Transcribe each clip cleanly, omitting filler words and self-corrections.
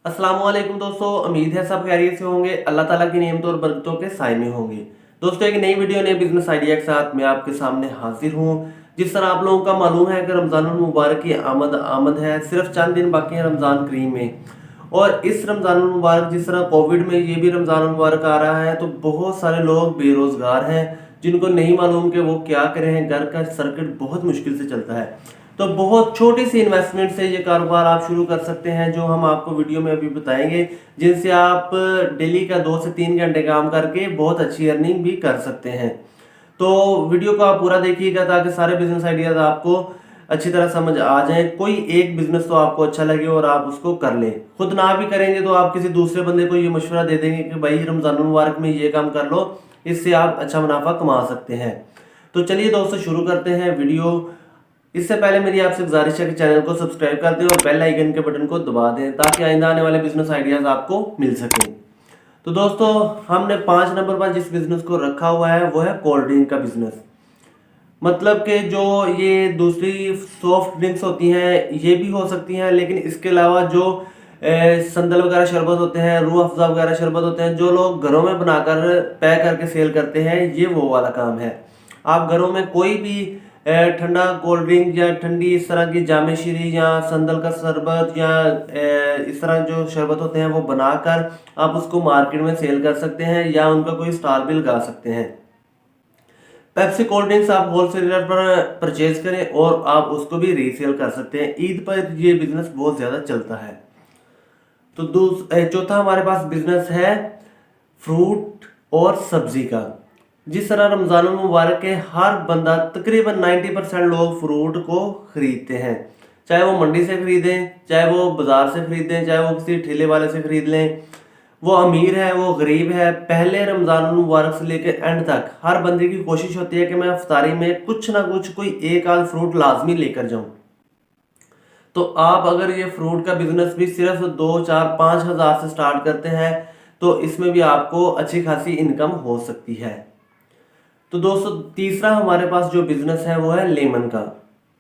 अस्सलाम वालेकुम दोस्तों, उम्मीद है सब खैरियत से होंगे। अल्लाह ताला की नेमतों और बरकतों के साए में होंगे। दोस्तों, एक नई वीडियो नए बिजनेस आइडिया के साथ मैं आपके सामने हाजिर हूँ। जिस तरह आप लोगों का मालूम है कि रमज़ानुल मुबारक की आमद आमद है, सिर्फ चंद दिन बाकी हैं रमज़ान करीम में। और इस रमज़ानुल मुबारक, जिस तरह कोविड में ये भी रमज़ानुल मुबारक आ रहा है, तो बहुत सारे लोग बेरोज़गार हैं जिनको नहीं मालूम कि वो क्या करें। घर का सर्किट बहुत मुश्किल से चलता है। तो बहुत छोटी सी इन्वेस्टमेंट से ये कारोबार आप शुरू कर सकते हैं, जो हम आपको वीडियो में अभी बताएंगे, जिनसे आप डेली का 2 से 3 घंटे काम करके बहुत अच्छी अर्निंग भी कर सकते हैं। तो वीडियो को आप पूरा देखिएगा ताकि सारे बिजनेस आइडियाज आपको अच्छी तरह समझ आ जाए। कोई एक बिजनेस तो आपको अच्छा लगे और आप उसको कर लें। खुद ना भी करेंगे तो आप किसी दूसरे बंदे को ये मशवरा दे देंगे कि भाई रमजानुल मुबारक में ये काम कर लो, इससे आप अच्छा मुनाफा कमा सकते हैं। तो चलिए दोस्तों, शुरू करते हैं वीडियो। इससे पहले मेरी आपसे गुजारिश है कि चैनल को सब्सक्राइब कर दें और बेल आइकन के बटन को दबा दें ताकि आइंदा आने वाले बिजनेस आइडियाज आपको मिल सकें। तो दोस्तों, हमने 5 नंबर पर जिस बिजनेस को रखा हुआ है वो है कोल्ड ड्रिंक का बिजनेस। मतलब कि जो ये दूसरी सॉफ्ट ड्रिंक्स होती हैं ये भी हो सकती हैं, लेकिन इसके अलावा जो संदल वगैरह शरबत होते हैं, रूह अफ़ज़ा वगैरह शरबत होते हैं, जो लोग घरों में बनाकर पैक करके सेल करते हैं, ये वो वाला काम है। आप घरों में कोई भी ठंडा कोल्ड ड्रिंक या ठंडी इस तरह की जामे शीरी या संदल का शरबत या इस तरह जो शरबत होते हैं वो बनाकर आप उसको मार्केट में सेल कर सकते हैं या उनका कोई स्टॉल भी लगा सकते हैं। पेप्सी कोल्ड ड्रिंक्स आप होलसेलर पर परचेज करें और आप उसको भी रीसेल कर सकते हैं। ईद पर ये बिजनेस बहुत ज़्यादा चलता है। तो चौथा हमारे पास बिजनेस है फ्रूट और सब्जी का। जिस तरह रमज़ानुल मुबारक के हर बंदा तकरीबन 90% लोग फ्रूट को खरीदते हैं, चाहे वो मंडी से खरीदें, चाहे वो बाज़ार से खरीदें, चाहे वो किसी ठेले वाले से खरीद लें। वो अमीर है, वो गरीब है, पहले रमज़ानुल मुबारक से लेकर एंड तक हर बंदे की कोशिश होती है कि मैं इफ्तारी में कुछ ना कुछ कोई एक आध फ्रूट लाजमी लेकर जाऊं। तो आप अगर ये फ्रूट का बिजनेस भी सिर्फ 2 4 5 हज़ार से स्टार्ट करते हैं तो इसमें भी आपको अच्छी खासी इनकम हो सकती है। तो दोस्तों, तीसरा हमारे पास जो बिजनेस है वो है लेमन का।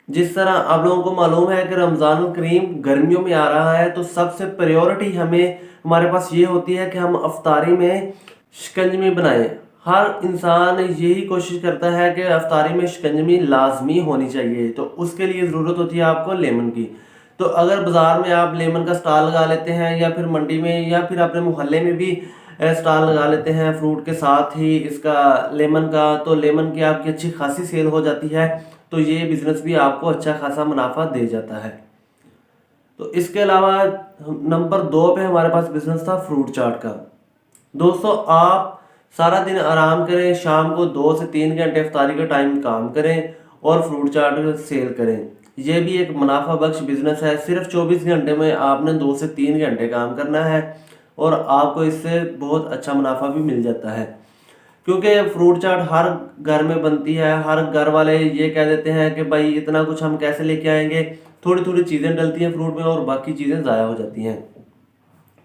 जिस तरह आप लोगों को मालूम है कि रमज़ानुल करीम गर्मियों में आ रहा है, तो सबसे प्रायोरिटी हमें हमारे पास ये होती है कि हम अफ्तारी में शिकंजमी बनाएं। हर इंसान यही कोशिश करता है कि अफ्तारी में शिकंजमी लाजमी होनी चाहिए, तो उसके लिए ज़रूरत होती है आपको लेमन की। तो अगर बाज़ार में आप लेमन का स्टॉल लगा लेते हैं या फिर मंडी में या फिर अपने मोहल्ले में भी स्टॉल लगा लेते हैं फ्रूट के साथ ही इसका लेमन का, तो लेमन की आपकी अच्छी खासी सेल हो जाती है। तो ये बिजनेस भी आपको अच्छा खासा मुनाफा दे जाता है। तो इसके अलावा नंबर 2 पे हमारे पास बिजनेस था फ्रूट चाट का। दोस्तों, आप सारा दिन आराम करें, शाम को 2 से 3 घंटे इफ्तारी का टाइम काम करें और फ्रूट चाट सेल करें। यह भी एक मुनाफा बख्श बिजनेस है। सिर्फ 24 घंटे में आपने 2 से 3 घंटे काम करना है और आपको इससे बहुत अच्छा मुनाफा भी मिल जाता है। क्योंकि फ्रूट चाट हर घर में बनती है, हर घर वाले ये कह देते हैं कि भाई इतना कुछ हम कैसे लेके आएंगे, थोड़ी थोड़ी चीज़ें डलती हैं फ्रूट में और बाकी चीज़ें ज़ाया हो जाती हैं।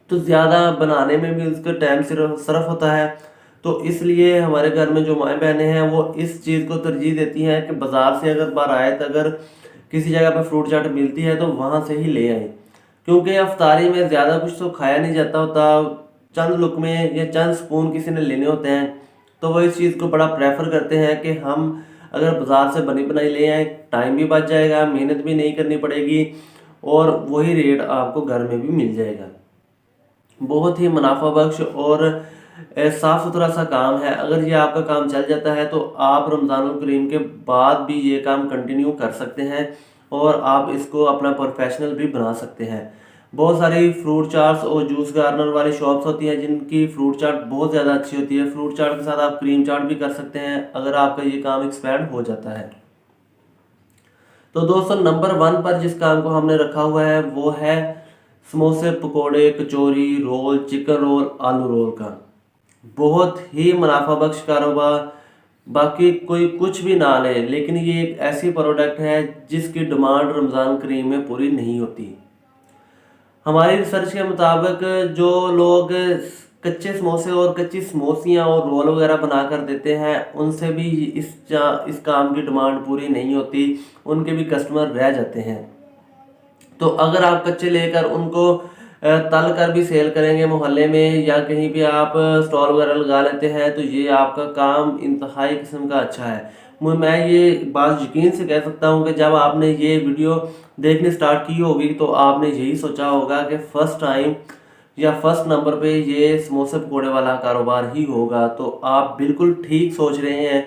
तो ज़्यादा बनाने में भी उसका टाइम सिर्फ सरफ होता है। तो इसलिए हमारे घर में जो माएँ बहनें हैं वो इस चीज़ को तरजीह देती हैं कि बाज़ार से अगर बार आए तो अगर किसी जगह पर फ्रूट चाट मिलती है तो वहाँ से ही ले आएँ। क्योंकि अफ्तारी में ज़्यादा कुछ तो खाया नहीं जाता होता, चंद लुकमे या चंद स्पून किसी ने लेने होते हैं। तो वो इस चीज़ को बड़ा प्रेफर करते हैं कि हम अगर बाज़ार से बनी बनाई ले आएँ, टाइम भी बच जाएगा, मेहनत भी नहीं करनी पड़ेगी और वही रेट आपको घर में भी मिल जाएगा। बहुत ही मुनाफा बख्श और साफ़ सुथरा सा काम है। अगर ये आपका काम चल जाता है तो आप रमज़ानुल करीम के बाद भी ये काम कंटिन्यू कर सकते हैं और आप इसको अपना प्रोफेशनल भी बना सकते हैं। बहुत सारी फ्रूट चाट्स और जूस गार्नर वाली शॉप्स होती हैं जिनकी फ्रूट चाट बहुत ज़्यादा अच्छी होती है। फ्रूट चाट के साथ आप क्रीम चाट भी कर सकते हैं अगर आपका ये काम एक्सपैंड हो जाता है। तो दोस्तों, नंबर 1 पर जिस काम को हमने रखा हुआ है वो है समोसे, पकोड़े, कचौरी, रोल, चिकन रोल, आलू रोल का। बहुत ही मुनाफा बख्श कारोबार। बाकी कोई कुछ भी ना ले, लेकिन ये एक ऐसी प्रोडक्ट है जिसकी डिमांड रमज़ान करीम में पूरी नहीं होती। हमारी रिसर्च के मुताबिक जो लोग कच्चे समोसे और कच्ची समोसियाँ और रोल वगैरह बना कर देते हैं उनसे भी इस काम की डिमांड पूरी नहीं होती, उनके भी कस्टमर रह जाते हैं। तो अगर आप कच्चे लेकर उनको तल कर भी सेल करेंगे मोहल्ले में या कहीं भी आप स्टॉल वगैरह लगा लेते हैं तो ये आपका काम इंतहाई किस्म का अच्छा है। मैं ये बात यकीन से कह सकता हूँ कि जब आपने ये वीडियो देखने स्टार्ट की होगी तो आपने यही सोचा होगा कि फर्स्ट टाइम या फर्स्ट नंबर पे ये समोसे पकौड़े वाला कारोबार ही होगा। तो आप बिल्कुल ठीक सोच रहे हैं।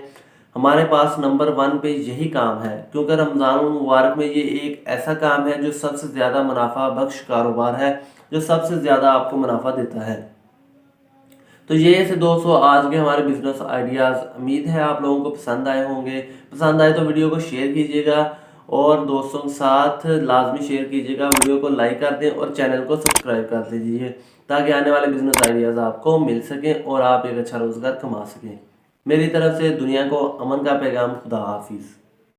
हमारे पास नंबर 1 पे यही काम है, क्योंकि रमज़ान मुबारक में ये एक ऐसा काम है जो सबसे ज़्यादा मुनाफा बख्श कारोबार है, जो सबसे ज़्यादा आपको मुनाफा देता है। तो ये ऐसे दोस्तों आज के हमारे बिजनेस आइडियाज़, उम्मीद है आप लोगों को पसंद आए होंगे। पसंद आए तो वीडियो को शेयर कीजिएगा और दोस्तों के साथ लाजमी शेयर कीजिएगा। वीडियो को लाइक कर दें और चैनल को सब्सक्राइब कर दीजिए ताकि आने वाले बिजनेस आइडियाज़ आपको मिल सकें और आप एक अच्छा रोज़गार कमा सकें। मेरी तरफ से दुनिया को अमन का पैगाम। खुदा हाफिज़।